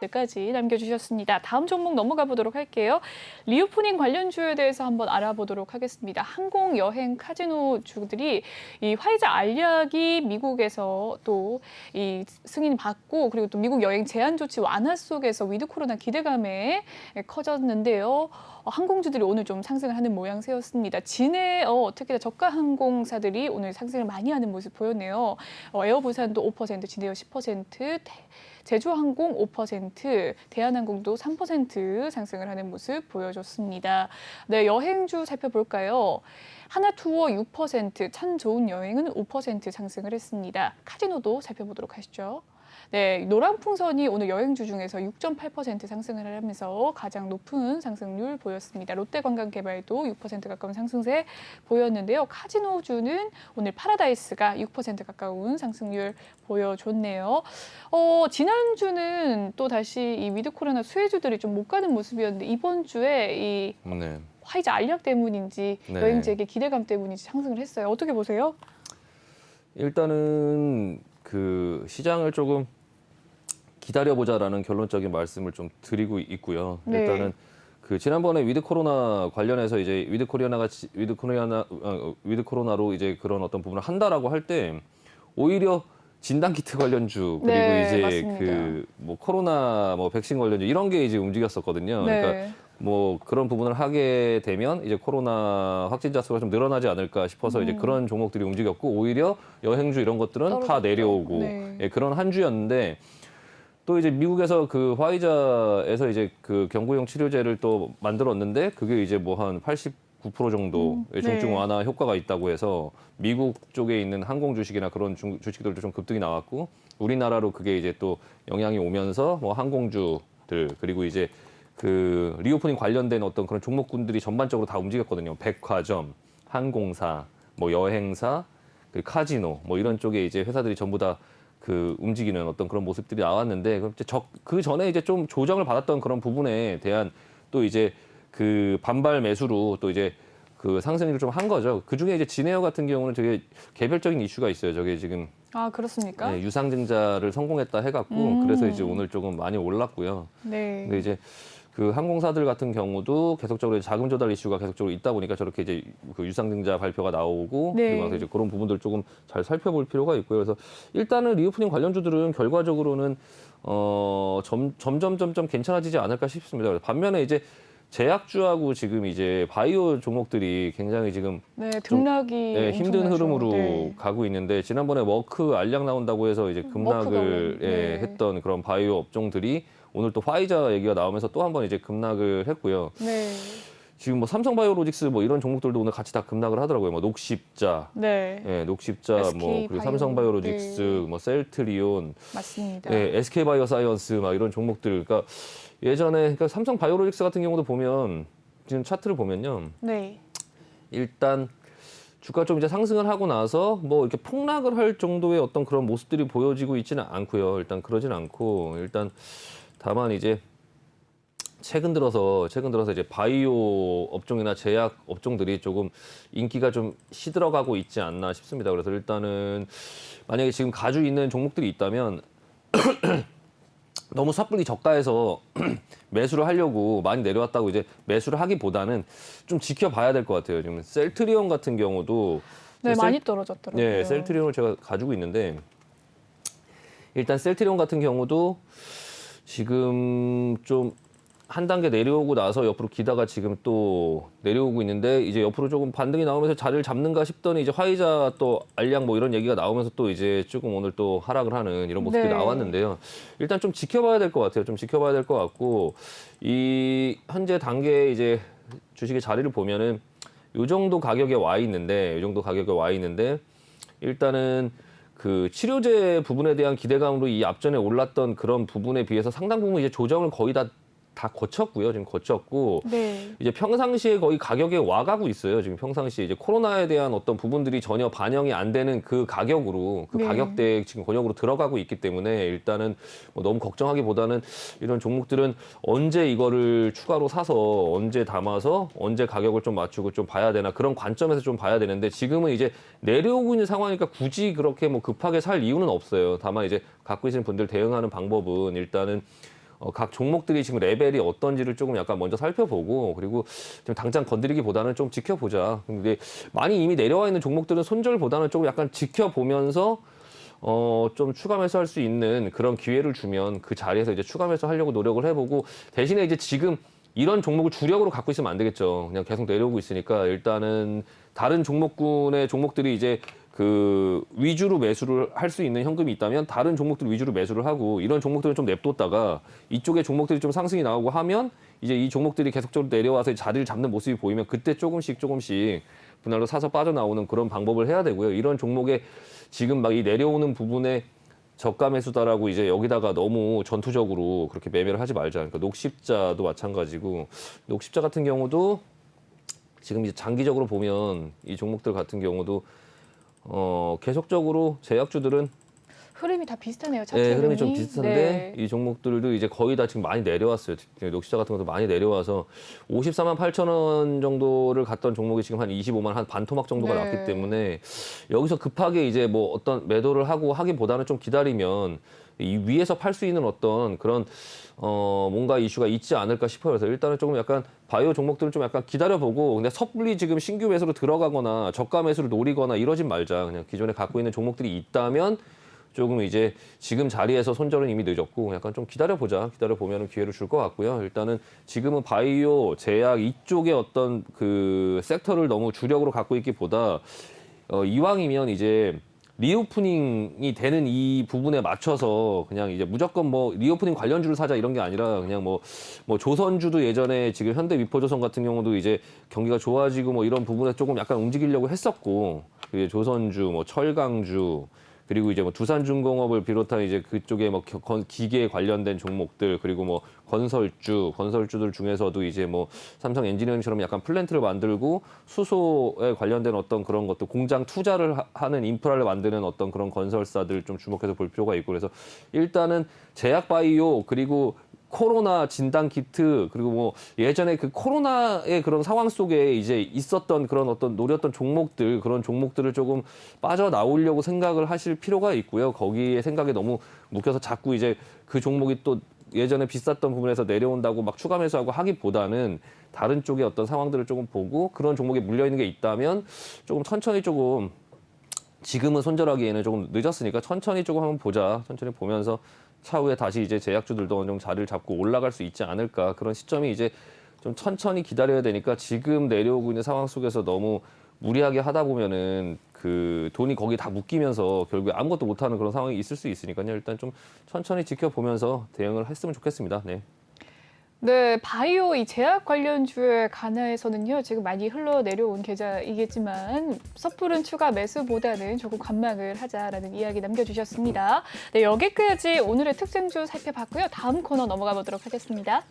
까지 남겨주셨습니다. 다음 종목 넘어가 보도록 할게요. 리오프닝 관련주에 대해서 한번 알아보도록 하겠습니다. 항공, 여행, 카지노주들이 이 화이자 알약이 미국에서 또 이 승인 받고 그리고 또 미국 여행 제한 조치 완화 속에서 위드 코로나 기대감에 커졌는데요. 항공주들이 오늘 좀 상승을 하는 모양새였습니다. 진해 특히나 저가 항공사들이 오늘 상승을 많이 하는 모습 보였네요. 에어부산도 5%, 진에어 10%, 제주항공 5%, 대한항공도 3% 상승을 하는 모습 보여줬습니다. 네, 여행주 살펴볼까요? 하나투어 6%, 참 좋은 여행은 5% 상승을 했습니다. 카지노도 살펴보도록 하시죠. 네, 노란풍선이 오늘 여행주 중에서 6.8% 상승을 하면서 가장 높은 상승률 보였습니다. 롯데관광개발도 6% 가까운 상승세 보였는데요. 카지노주는 오늘 파라다이스가 6% 가까운 상승률 보여줬네요. 지난주는 또 다시 이 위드 코로나 수혜주들이 좀 못 가는 모습이었는데 이번 주에 이 화이자 알약 때문인지 여행지에게 기대감 때문인지 상승을 했어요. 어떻게 보세요? 일단은 그 시장을 조금 기다려보자라는 결론적인 말씀을 좀 드리고 있고요. 네. 일단은 그 지난번에 위드 코로나 관련해서 이제 위드 코로나로 이제 그런 어떤 부분을 한다라고 할 때 오히려 진단 키트 관련주 그리고 네, 이제 맞습니다. 그 뭐 코로나 뭐 백신 관련주 이런 게 이제 움직였었거든요. 네. 그러니까 뭐 그런 부분을 하게 되면 이제 코로나 확진자 수가 좀 늘어나지 않을까 싶어서 이제 그런 종목들이 움직였고 오히려 여행주 이런 것들은 다 떨어졌죠. 내려오고 네. 예, 그런 한 주였는데 또 이제 미국에서 그 화이자에서 이제 그 경구용 치료제를 또 만들었는데 그게 이제 뭐 한 89% 정도의 중증 네. 완화 효과가 있다고 해서 미국 쪽에 있는 항공 주식이나 그런 주식들도 좀 급등이 나왔고 우리나라로 그게 이제 또 영향이 오면서 뭐 항공주들 그리고 이제 그 리오프닝 관련된 어떤 그런 종목군들이 전반적으로 다 움직였거든요. 백화점, 항공사, 뭐 여행사, 그 카지노 뭐 이런 쪽에 이제 회사들이 전부 다 그 움직이는 어떤 그런 모습들이 나왔는데 그 전에 이제 좀 조정을 받았던 그런 부분에 대한 또 이제 그 반발 매수로 또 이제 그 상승을 좀 한 거죠. 그 중에 이제 진에어 같은 경우는 되게 개별적인 이슈가 있어요. 저게 지금 아, 그렇습니까? 네, 유상증자를 성공했다 해갖고 그래서 이제 오늘 조금 많이 올랐고요. 네. 근데 이제 그 항공사들 같은 경우도 계속적으로 자금 조달 이슈가 계속적으로 있다 보니까 저렇게 이제 그 유상증자 발표가 나오고 네. 그리고 나서 이제 그런 부분들 조금 잘 살펴볼 필요가 있고요. 그래서 일단은 리오프닝 관련주들은 결과적으로는 점점 괜찮아지지 않을까 싶습니다. 반면에 이제 제약주하고 지금 이제 바이오 종목들이 굉장히 지금 네, 등락이 힘든 엄청나죠. 흐름으로 네. 가고 있는데 지난번에 워크 알약 나온다고 해서 이제 급락을 네. 했던 그런 바이오 업종들이 오늘 또 화이자 얘기가 나오면서 또 한 번 이제 급락을 했고요. 네. 지금 뭐 삼성바이오로직스 뭐 이런 종목들도 오늘 같이 다 급락을 하더라고요. 뭐 녹십자, 네. 녹십자, 뭐 SK 그리고 바이오, 삼성바이오로직스, 네. 뭐 셀트리온, 맞습니다. SK바이오사이언스 막 이런 종목들. 그러니까 예전에 그러니까 삼성바이오로직스 같은 경우도 보면 지금 차트를 보면요. 네. 일단 주가 좀 이제 상승을 하고 나서 뭐 이렇게 폭락을 할 정도의 어떤 그런 모습들이 보여지고 있지는 않고요. 일단 그러진 않고 일단 다만 이제 최근 들어서 이제 바이오 업종이나 제약 업종들이 조금 인기가 좀 시들어가고 있지 않나 싶습니다. 그래서 일단은 만약에 지금 가지고 있는 종목들이 있다면 너무 섣불리 저가에서 매수를 하려고 많이 내려왔다고 이제 매수를 하기보다는 좀 지켜봐야 될 것 같아요. 지금 셀트리온 같은 경우도 네, 많이 떨어졌더라고요. 네, 셀트리온을 제가 가지고 있는데 일단 셀트리온 같은 경우도 지금 좀 한 단계 내려오고 나서 옆으로 기다가 지금 또 내려오고 있는데 이제 옆으로 조금 반등이 나오면서 자리를 잡는가 싶더니 이제 화이자 또 알약 뭐 이런 얘기가 나오면서 또 이제 조금 오늘 또 하락을 하는 이런 모습들이 네. 나왔는데요. 일단 좀 지켜봐야 될 것 같아요. 좀 지켜봐야 될 것 같고 이 현재 단계에 이제 주식의 자리를 보면은 이 정도 가격에 와 있는데 일단은 그 치료제 부분에 대한 기대감으로 이 앞전에 올랐던 그런 부분에 비해서 상당 부분 이제 조정을 거의 다 거쳤고요. 지금 거쳤고 네. 이제 평상시에 거의 가격에 와가고 있어요. 지금 평상시에 이제 코로나에 대한 어떤 부분들이 전혀 반영이 안 되는 그 가격으로 그 네. 가격대에 지금 권역으로 들어가고 있기 때문에 일단은 뭐 너무 걱정하기보다는 이런 종목들은 언제 이거를 추가로 사서 언제 담아서 언제 가격을 좀 맞추고 좀 봐야 되나 그런 관점에서 좀 봐야 되는데 지금은 이제 내려오고 있는 상황이니까 굳이 그렇게 뭐 급하게 살 이유는 없어요. 다만 이제 갖고 계신 분들 대응하는 방법은 일단은 각 종목들이 지금 레벨이 어떤지를 조금 약간 먼저 살펴보고 그리고 좀 당장 건드리기보다는 좀 지켜보자. 근데 많이 이미 내려와 있는 종목들은 손절보다는 조금 약간 지켜보면서 좀 추가 매수할 수 있는 그런 기회를 주면 그 자리에서 이제 추가 매수하려고 노력을 해보고 대신에 이제 지금 이런 종목을 주력으로 갖고 있으면 안 되겠죠. 그냥 계속 내려오고 있으니까 일단은 다른 종목군의 종목들이 이제 그 위주로 매수를 할 수 있는 현금이 있다면 다른 종목들 위주로 매수를 하고 이런 종목들은 좀 냅뒀다가 이쪽에 종목들이 좀 상승이 나오고 하면 이제 이 종목들이 계속적으로 내려와서 자리를 잡는 모습이 보이면 그때 조금씩 분할로 사서 빠져나오는 그런 방법을 해야 되고요. 이런 종목에 지금 막 이 내려오는 부분에 저가 매수다라고 이제 여기다가 너무 전투적으로 그렇게 매매를 하지 말자. 그러니까 녹십자도 마찬가지고 녹십자 같은 경우도 지금 이제 장기적으로 보면 이 종목들 같은 경우도 계속적으로 제약주들은 흐름이 다 비슷하네요. 차트 네, 흐름이 좀 비슷한데 네. 이 종목들도 이제 거의 다 지금 많이 내려왔어요. 녹시자 같은 것도 많이 내려와서 54만 8천 원 정도를 갔던 종목이 지금 한 25만 한 반토막 정도가 네. 났기 때문에 여기서 급하게 이제 뭐 어떤 매도를 하고 하기보다는 좀 기다리면 이 위에서 팔 수 있는 어떤 그런 뭔가 이슈가 있지 않을까 싶어요. 그래서 일단은 조금 약간 바이오 종목들은 좀 약간 기다려보고 근데 섣불리 지금 신규 매수로 들어가거나 저가 매수를 노리거나 이러진 말자. 그냥 기존에 갖고 있는 종목들이 있다면 조금 이제 지금 자리에서 손절은 이미 늦었고 약간 좀 기다려보자. 기다려보면 기회를 줄 것 같고요. 일단은 지금은 바이오, 제약 이쪽에 어떤 그 섹터를 너무 주력으로 갖고 있기보다 이왕이면 이제 리오프닝이 되는 이 부분에 맞춰서 그냥 이제 무조건 뭐 리오프닝 관련주를 사자 이런 게 아니라 그냥 뭐 조선주도 예전에 지금 현대 위포조선 같은 경우도 이제 경기가 좋아지고 뭐 이런 부분에 조금 약간 움직이려고 했었고 이제 조선주, 뭐 철강주 그리고 이제 뭐 두산중공업을 비롯한 이제 그쪽에 뭐 기계 관련된 종목들 그리고 뭐 건설주들 중에서도 이제 뭐 삼성 엔지니어링처럼 약간 플랜트를 만들고 수소에 관련된 어떤 그런 것도 공장 투자를 하는 인프라를 만드는 어떤 그런 건설사들 좀 주목해서 볼 필요가 있고 그래서 일단은 제약 바이오 그리고 코로나 진단 키트 그리고 뭐 예전에 그 코로나의 그런 상황 속에 이제 있었던 그런 어떤 노렸던 종목들 그런 종목들을 조금 빠져나오려고 생각을 하실 필요가 있고요. 거기에 생각에 너무 묶여서 자꾸 이제 그 종목이 또 예전에 비쌌던 부분에서 내려온다고 막 추가 매수하고 하기보다는 다른 쪽의 어떤 상황들을 조금 보고 그런 종목에 물려 있는 게 있다면 조금 천천히 조금 지금은 손절하기에는 조금 늦었으니까 천천히 조금 한번 보자. 천천히 보면서 차후에 다시 이제 제약주들도 어느 정도 자리를 잡고 올라갈 수 있지 않을까. 그런 시점이 이제 좀 천천히 기다려야 되니까 지금 내려오고 있는 상황 속에서 너무 무리하게 하다 보면은 그 돈이 거기 다 묶이면서 결국에 아무것도 못하는 그런 상황이 있을 수 있으니까요. 일단 좀 천천히 지켜보면서 대응을 했으면 좋겠습니다. 네. 네, 바이오 이 제약 관련주에 관해서는요, 지금 많이 흘러내려온 계좌이겠지만 섣부른 추가 매수보다는 조금 관망을 하자라는 이야기 남겨주셨습니다. 네, 여기까지 오늘의 특징주 살펴봤고요. 다음 코너 넘어가 보도록 하겠습니다.